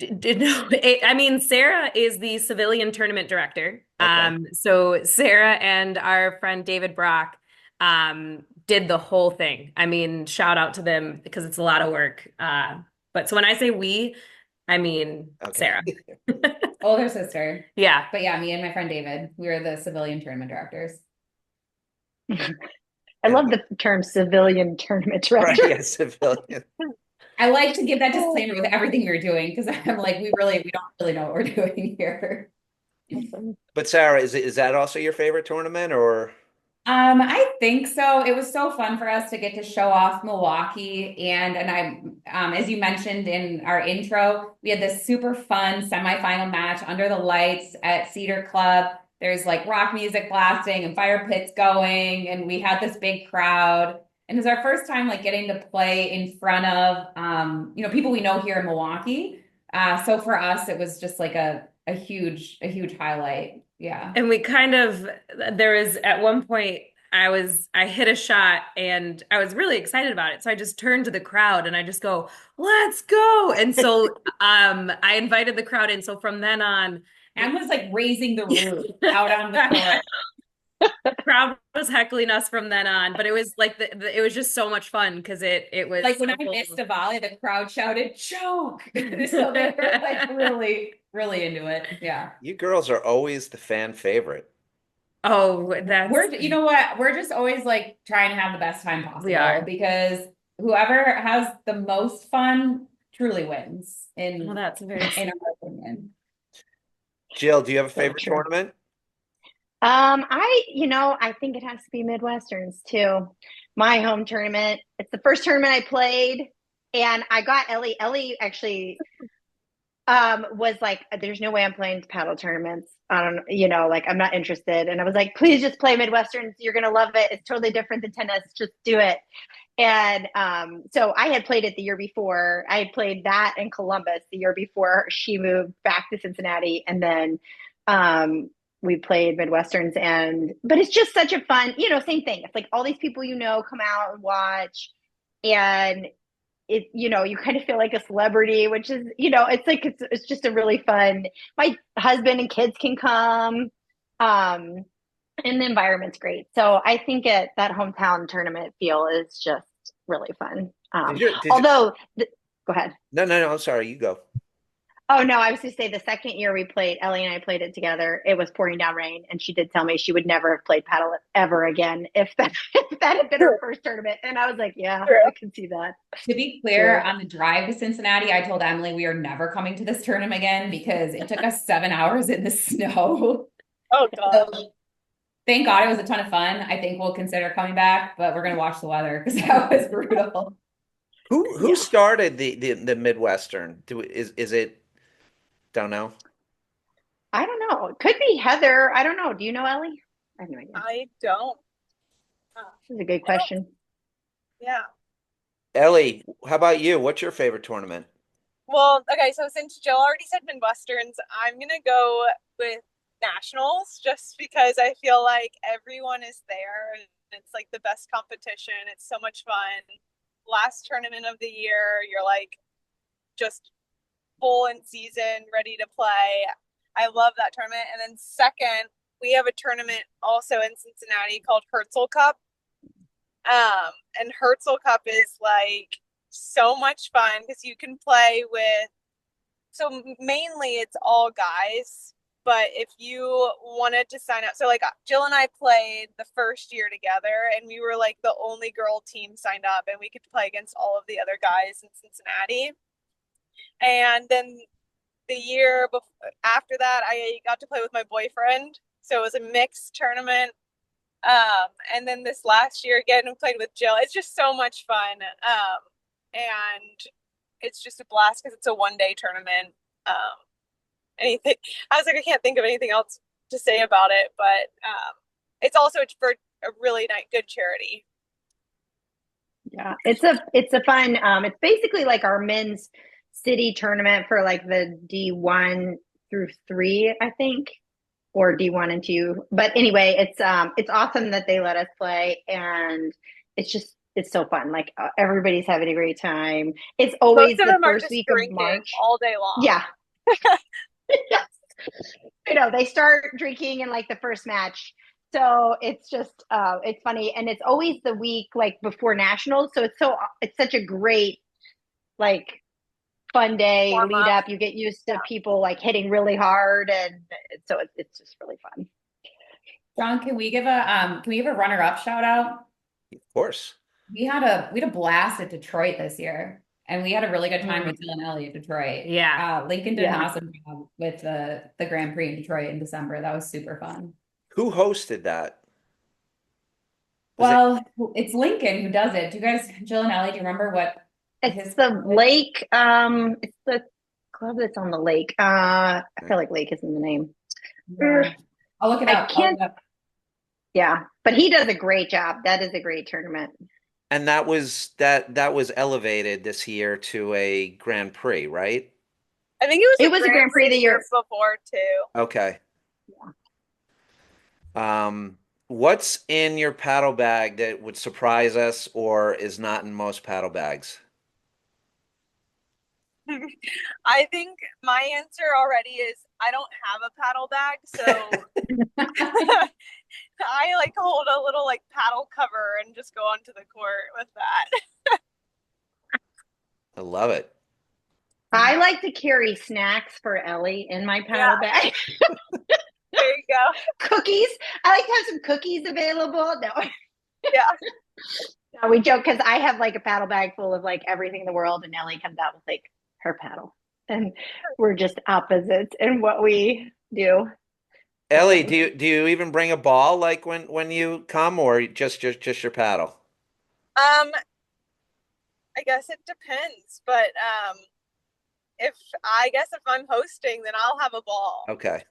No, I mean, Sarah is the civilian tournament director. okay. So Sarah and our friend David Brock did the whole thing. I mean, shout out to them because it's a lot of work. But so when I say we, I mean Okay. Sarah. Older sister. Yeah. But yeah, me and my friend David, we were the civilian tournament directors. I love the term civilian tournament Right, director. yeah, civilian. I like to give that disclaimer with everything we're doing because I'm like, we don't really know what we're doing here. But Sarah, is that also your favorite tournament or I think so. It was so fun for us to get to show off Milwaukee, and as you mentioned in our intro, we had this super fun semifinal match under the lights at Cedar Club. There's like rock music blasting and fire pits going, and we had this big crowd. And it was our first time like getting to play in front of people we know here in Milwaukee. So for us, it was just like a huge highlight. Yeah. And there was at one point I hit a shot and I was really excited about it. So I just turned to the crowd and I just go, let's go. And so I invited the crowd in. So from then on, Anne was like raising the roof out on the court. the crowd was heckling us from then on, but it was like it was just so much fun because it was Like when I missed a volley, the crowd shouted "choke!" So they were like really into it. Yeah. you girls are always the fan favorite? Oh, You know what? We're just always like trying to have the best time We are. possible because whoever has the most fun truly wins Well, that's very in our opinion. Jill, do you have a So favorite true. tournament? I think it has to be Midwesterns too. My home tournament. It's the first tournament I played, and I got Ellie. Ellie actually was like, "There's no way I'm playing paddle tournaments. I don't, like I'm not interested." And I was like, "Please just play Midwesterns. You're gonna love it. It's totally different than tennis. Just do it." And so I had played it the year before. I had played that in Columbus the year before she moved back to Cincinnati, and then we played Midwesterns. But it's just such a fun, same thing. It's like all these people come out and watch, and you kind of feel like a celebrity, which is it's like it's just a really fun. My husband and kids can come. And the environment's great. So I think that hometown tournament feel is just really fun. Although, go ahead. No, I'm sorry. You go. Oh no, I was going to say the second year we played, Ellie and I played it together. It was pouring down rain, and she did tell me she would never have played paddle ever again if that had been her first tournament. And I was like, yeah, I can see that. To be clear, on the drive to Cincinnati, I told Emily we are never coming to this tournament again because it took us 7 hours in the snow. Oh god. So, thank God it was a ton of fun. I think we'll consider coming back, but we're gonna watch the weather because that was brutal. Who started the Midwestern? Is it? Don't know. I don't know. It could be Heather. I don't know. Do you know, Ellie? I have no idea. I don't. This is a good question. Yeah. Ellie, how about you? What's your favorite tournament? Well, okay, so since Jill already said Midwesterns, I'm gonna go with Nationals just because I feel like everyone is there and it's like the best competition. It's so much fun. Last tournament of the year, you're like just full in season, ready to play. I love that tournament. And then second, we have a tournament also in Cincinnati called Herzl Cup. And Herzl Cup is like so much fun because you can play with, so mainly it's all guys, But if you wanted to sign up, so like Jill and I played the first year together, and we were like the only girl team signed up, and we could play against all of the other guys in Cincinnati. And then the year after that, I got to play with my boyfriend, so it was a mixed tournament. And then this last year again, we played with Jill. It's just so much fun, and it's just a blast because it's a one-day tournament. Anything, I was like, I can't think of anything else to say about it, but it's also for a really nice, good charity. Yeah, it's a fun. It's basically like our men's city tournament for like the D1 through 3, I think, or D1 and 2. But anyway, it's awesome that they let us play, and it's so fun. Like everybody's having a great time. It's always Most of the them are first just week of drinking March. all day long. Yeah. Yes. You know, they start drinking in like the first match. So it's just it's funny, and it's always the week like before nationals. So it's such a great like fun day Warm lead up. up. You get used to people like hitting really hard, and so it's just really fun. John, can we give a runner-up shout out? Of course. We had a blast at Detroit this year, and we had a really good time with Jill and Ellie at Detroit. Yeah. Lincoln did an Yeah. awesome job with the Grand Prix in Detroit in December. That was super fun. Who hosted that? Was it- Well, it's Lincoln who does it. Do you guys, Jill and Ellie, do you remember what It's his the club is? lake. It's the club that's on the lake. I feel like lake is in the name. Yeah. I'll look it I up. can't. Yeah, but he does a great job. That is a great tournament. And that was elevated this year to a Grand Prix, right? I think it was a Grand Prix the year before too. Okay. What's in your paddle bag that would surprise us or is not in most paddle bags? I think my answer already is I don't have a paddle bag, so I like hold a little like paddle cover and just go onto the court with that. I love it. I like to carry snacks for Ellie in my paddle bag. There you go. Cookies. I like to have some cookies available. No, Yeah. no, we joke because I have like a paddle bag full of like everything in the world, and Ellie comes out with like her paddle, and we're just opposites in what we do. Ellie, do you even bring a ball like when you come or just your paddle? I guess it depends, but if I'm hosting, then I'll have a ball. Okay.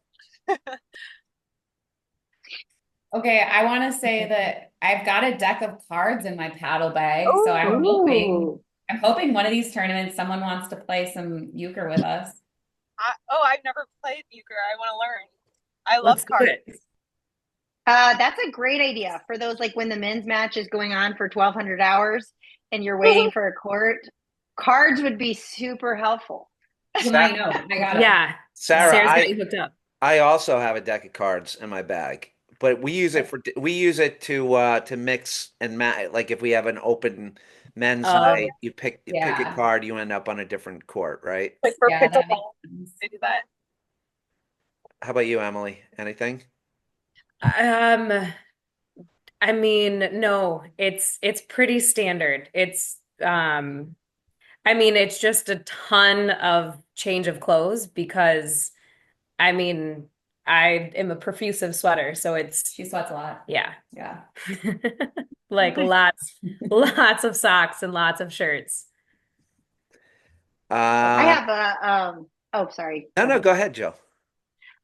Okay, I want to say that I've got a deck of cards in my paddle bag, so Ooh. I'm hoping one of these tournaments someone wants to play some euchre with us. I've never played euchre. I want to learn. I love Let's do cards. it. That's a great idea for those like when the men's match is going on for 1,200 hours and you're waiting for a court. Cards would be super helpful. Well, I know. I got it. Yeah. Sarah, Sarah's got you hooked up. I also have a deck of cards in my bag, but we use it to mix and match. Like if we have an open men's Oh. night, you pick a Yeah. card, you end up on a different court, right? Like for Yeah, that pickleball, makes sense. they do that. How about you, Emily? Anything? I mean, no, it's pretty standard. I mean, it's just a ton of change of clothes because I mean, I am a profusive sweater, so She sweats a lot. yeah. Yeah. Like lots of socks and lots of shirts. I have a oh sorry. No, go ahead, Joe.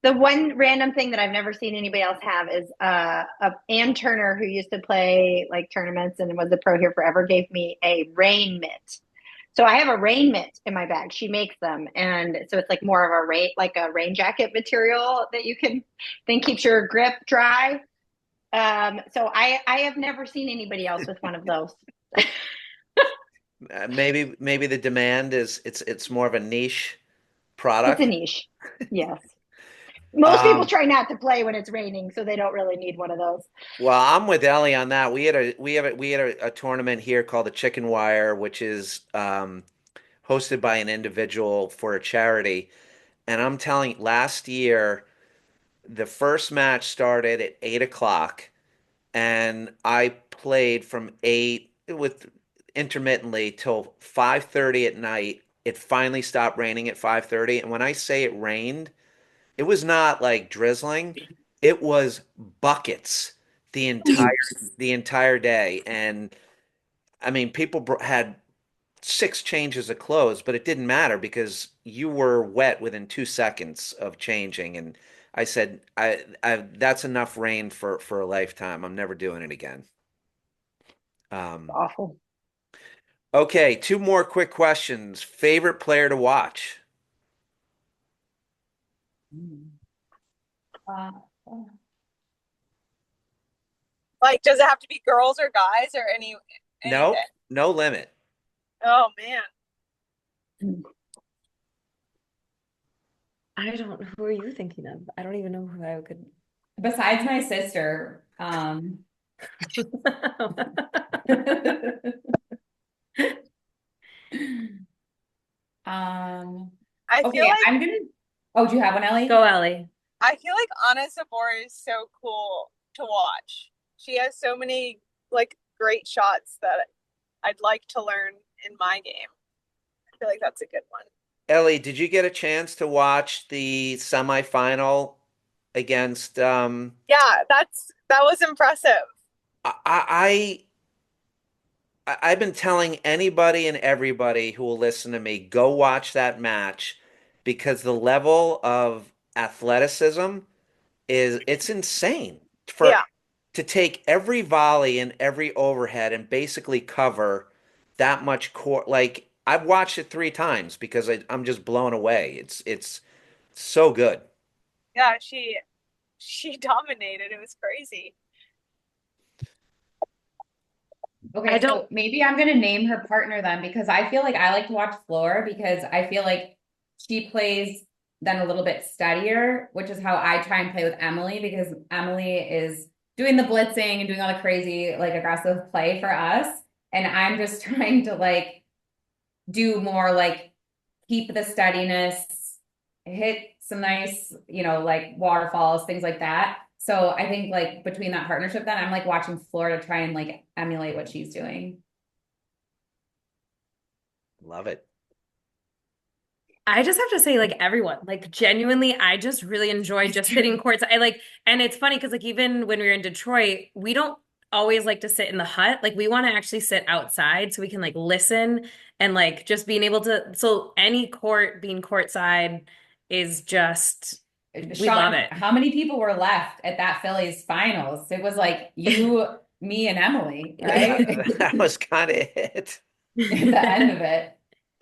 The one random thing that I've never seen anybody else have is Ann Turner, who used to play like tournaments and was a pro here forever, gave me a rain mitt. So I have a rain mitt in my bag. She makes them, and so it's like more of a rain jacket material that you can then keeps your grip dry. So I have never seen anybody else with one of those. Maybe the demand is it's more of a niche product. It's a niche, yes. Most people try not to play when it's raining, so they don't really need one of those. Well, I'm with Ellie on that. We had a tournament here called the Chicken Wire, which is hosted by an individual for a charity. And I'm telling you, last year the first match started at 8 o'clock, and I played from 8 with intermittently till 5:30 at night. It finally stopped raining at 5:30, and when I say it rained, it was not like drizzling. It was buckets the entire the entire day. And I mean, people had 6 changes of clothes, but it didn't matter because you were wet within 2 seconds of changing. And I said, that's enough rain for a lifetime. I'm never doing it again. Awful. Okay, 2 more quick questions. Favorite player to watch? Uh, Like, does it have to be girls or guys or anything? No, no limit. Oh man. I don't know. Who are you thinking of? I don't even know who I could. besides my sister, I feel okay, like I'm gonna. Oh, do you have one, Ellie? Go, Ellie. I feel like Anna Sabor is so cool to watch. She has so many like great shots that I'd like to learn in my game. I feel like that's a good one. Ellie, did you get a chance to watch the semifinal against Yeah, that was impressive. I I've been telling anybody and everybody who will listen to me, go watch that match because the level of athleticism it's insane for Yeah. to take every volley and every overhead and basically cover that much court. Like I've watched it 3 times because I'm just blown away. It's so good. Yeah, she dominated. It was crazy. Okay, I don't. so maybe I'm gonna name her partner then because I feel like I like to watch Flora because I feel like she plays then a little bit steadier, which is how I try and play with Emily because Emily is doing the blitzing and doing all the crazy, like aggressive play for us. And I'm just trying to like do more like keep the steadiness, hit some nice, like waterfalls, things like that. So I think like between that partnership, then I'm like watching Florida try and like emulate what she's doing. Love it. I just have to say, like everyone, like genuinely, I just really enjoy just sitting courts. I like, and it's funny because like even when we were in Detroit, we don't always like to sit in the hut. Like we want to actually sit outside so we can like listen and like just being able to. So any court being courtside is just we love Sean, it. how many people were left at that Phillies finals? It was like you, me, and Emily, right? That was kind of it. At the end of it.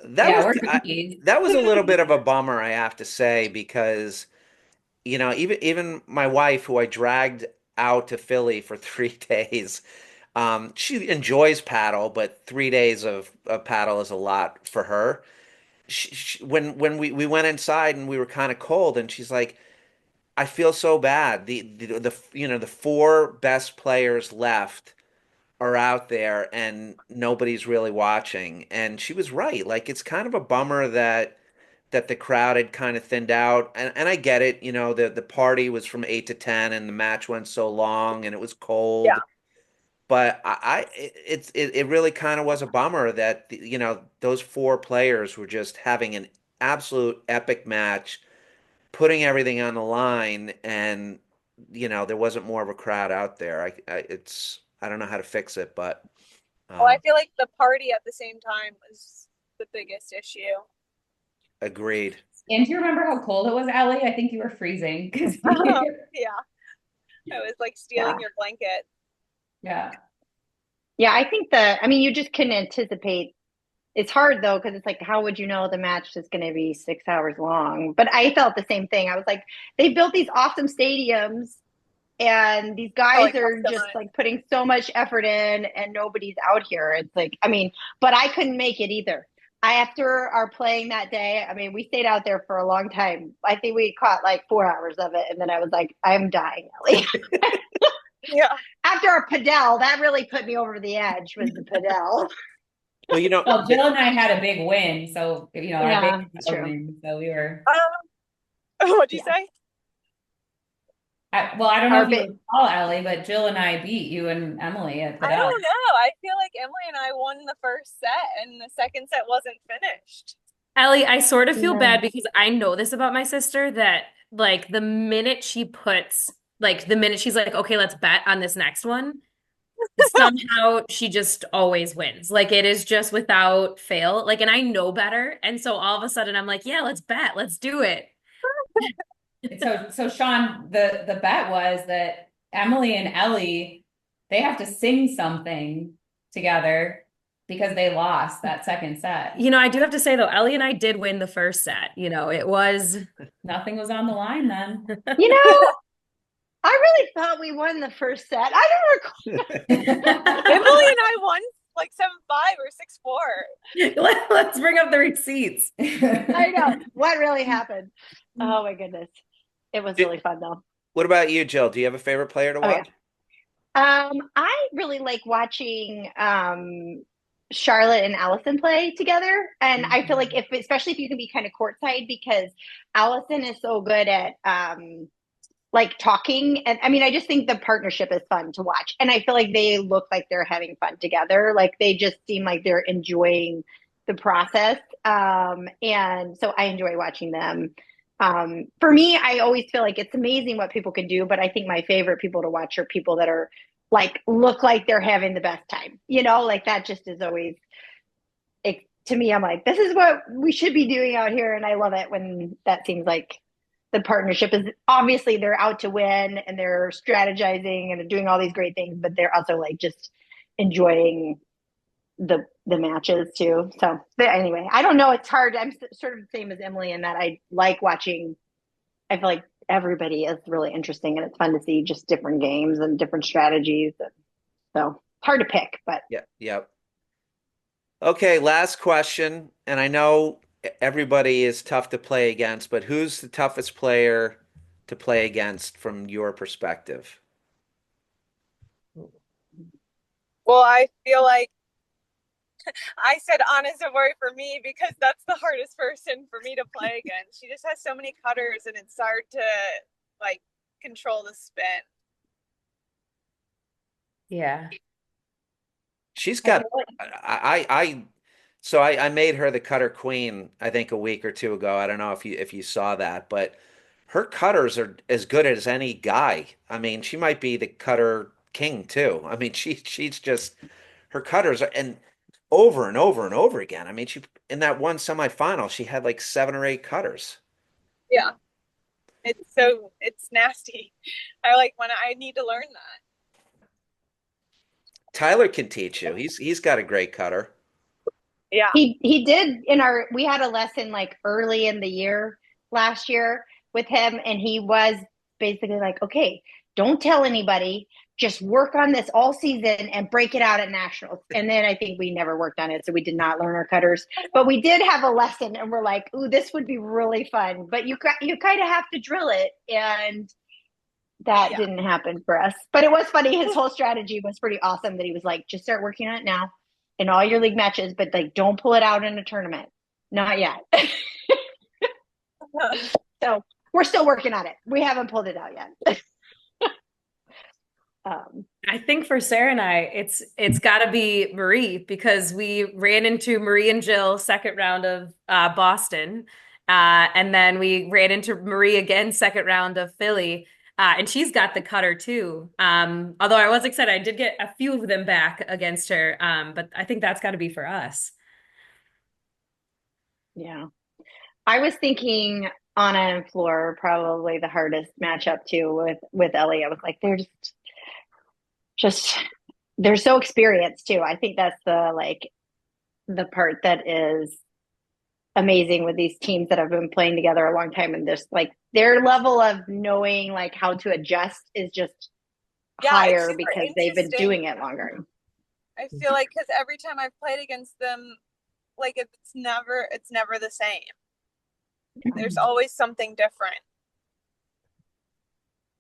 That Yeah, was we're junkies. that was a little bit of a bummer, I have to say, because even my wife, who I dragged out to Philly for 3 days, she enjoys paddle, but 3 days of paddle is a lot for her. When we went inside and we were kind of cold, and she's like, "I feel so bad. The 4 best players left are out there and nobody's really watching." And she was right. Like it's kind of a bummer that the crowd had kind of thinned out. And I get it, the party was from 8 to 10 and the match went so long and it was Yeah. cold. But it really kind of was a bummer that those 4 players were just having an absolute epic match, putting everything on the line, and there wasn't more of a crowd out there. I don't know how to fix it, but Well, I um, feel like the party at the same time was the biggest issue. agreed. And do you remember how cold it was, Ellie? I think you were freezing. Yeah. It was like Yeah. stealing your blanket. Yeah. Yeah, I think you just couldn't anticipate. It's hard though, because it's like, how would you know the match is going to be 6 hours long? But I felt the same thing. I was like, they built these awesome stadiums, and these guys Like are just like putting so much effort in, and nobody's out here. It's like, but I couldn't make it either. After our playing that day, we stayed out there for a long time. I think we caught like 4 hours of it, and then I was like, I'm dying, Ellie. Yeah. After a padel, that really put me over the edge was the padel. Well, Well, Jill and I had a big win, so our Yeah, big that's true. win. So we were. What'd you Yeah. say? I don't know Our if you big, recall, Ellie, but Jill and I beat you and Emily at I Padel. don't know. I feel like Emily and I won the first set and the second set wasn't finished. Ellie, I sort of feel no. bad because I know this about my sister that like the minute she's like, okay, let's bet on this next one, somehow she just always wins. Like it is just without fail. Like, and I know better. And so all of a sudden I'm like, yeah, let's bet. Let's do it. So Sean, the bet was that Emily and Ellie, they have to sing something together because they lost that second set. You know, I do have to say though, Ellie and I did win the first set. You know, it was Nothing was on the line then. You know, I really thought we won the first set. I don't recall. Emily and I won like 7-5 or 6-4. let's bring up the receipts. I know what really happened. Oh my goodness. It was really fun though. What about you, Jill? Do you have a favorite player to Oh, yeah. watch? I really like watching Charlotte and Allison play together. And I feel like especially if you can be kind of courtside, because Allison is so good at like talking. And I mean, I just think the partnership is fun to watch. And I feel like they look like they're having fun together. Like they just seem like they're enjoying the process. And so I enjoy watching them. For me, I always feel like it's amazing what people can do, but I think my favorite people to watch are people that are like look like they're having the best time. You know, like that just is always to me. I'm like, this is what we should be doing out here, and I love it when that seems like the partnership is obviously they're out to win and they're strategizing and they're doing all these great things, but they're also like just enjoying the matches too. So but anyway, I don't know. It's hard. I'm sort of the same as Emily in that I like watching. I feel like everybody is really interesting and it's fun to see just different games and different strategies. So hard to pick, but Yeah, yep. Okay, last question. And I know everybody is tough to play against, but who's the toughest player to play against from your perspective? Well, I feel like I said Anna Zavori for me because that's the hardest person for me to play against. She just has so many cutters and it's hard to like control the spin. Yeah. She's got I made her the cutter queen, I think a week or two ago. I don't know if you saw that, but her cutters are as good as any guy. I mean, she might be the cutter king too. I mean, she's just her cutters are and over and over and over again. I mean, she in that one semifinal, she had like 7 or 8 cutters. Yeah. It's nasty. I like when I need to learn that. Tyler can teach you. He's got a great cutter. Yeah. he did we had a lesson like early in the year last year with him, and he was basically like, okay, don't tell anybody, just work on this all season and break it out at nationals. And then I think we never worked on it, so we did not learn our cutters, but we did have a lesson and we're like, ooh, this would be really fun, but you kind of have to drill it, and that didn't happen for us. But it was funny. His whole strategy was pretty awesome that he was like, just start working on it now in all your league matches, but like don't pull it out in a tournament. Not yet. So we're still working on it. We haven't pulled it out yet. I think for Sarah and I, it's got to be Marie because we ran into Marie and Jill second round of Boston, and then we ran into Marie again second round of Philly, and she's got the cutter too. Although I was excited, I did get a few of them back against her, but I think that's got to be for us. Yeah. I was thinking Anna and Floor probably the hardest matchup too with Ellie. I was like, just they're so experienced too. I think that's the part that is amazing with these teams that have been playing together a long time, and just like their level of knowing like how to adjust is just higher because they've been doing it longer. I feel like because every time I've played against them, like it's never the same. There's always something different.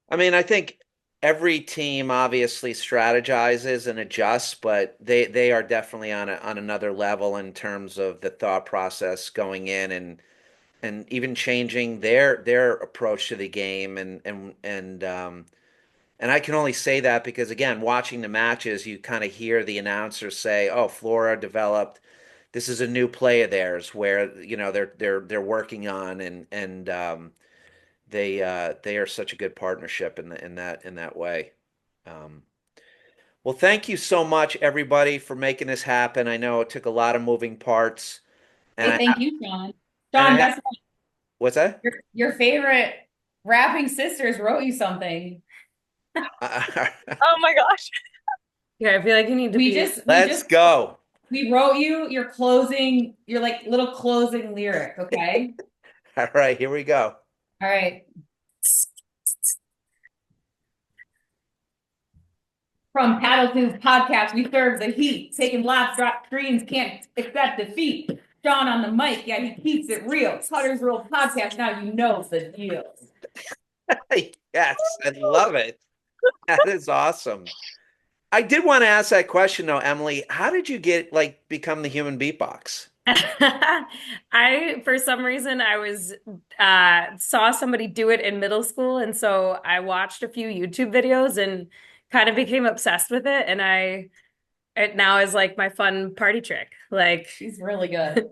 I mean, I think every team obviously strategizes and adjusts, but they are definitely on another level in terms of the thought process going in and even changing their approach to the game and I can only say that because again, watching the matches, you kind of hear the announcers say, "Oh, Flora developed. This is a new play of theirs where they're working on and they are such a good partnership in that way." Um, well, thank you so much, everybody, for making this happen. I know it took a lot of moving parts, and Hey, thank you, Sean. and Sean, guess what? what's that? Your favorite rapping sisters wrote you something. Oh my gosh. Yeah, I feel like you need to Let's go. We wrote you your like little closing lyric, okay? All right, here we go. All right. From Paddle Tube Podcast, we serve the heat. Taking laps, drop screens, can't accept defeat. Sean on the mic, yeah, he keeps it real. Cutter's Roll Podcast, now you know the deal. Yes, I love it. That is awesome. I did want to ask that question though, Emily. How did you become the human beatbox? For some reason, I was saw somebody do it in middle school, and so I watched a few YouTube videos and kind of became obsessed with it. And it now is like my fun party trick. Like, She's really good.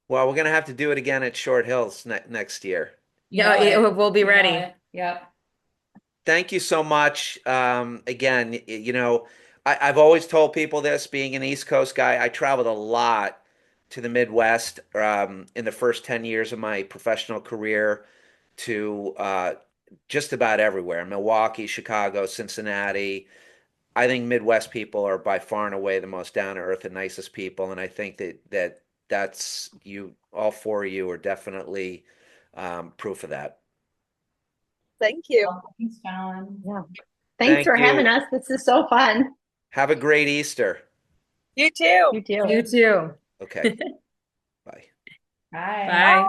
Well, we're gonna have to do it again at Short Hills next year. we'll be ready. Yep. Thank you so much. Again, I've always told people this, being an East Coast guy, I traveled a lot to the Midwest in the first 10 years of my professional career to just about everywhere, Milwaukee, Chicago, Cincinnati. I think Midwest people are by far and away the most down to earth and nicest people. And I think that's you, all four of you are definitely proof of that. Thank you. Thanks, Sean. Yeah. Thanks Thank for you. having us. This is so fun. Have a great Easter. You too. You too. You too. Okay. Bye. Bye. Bye.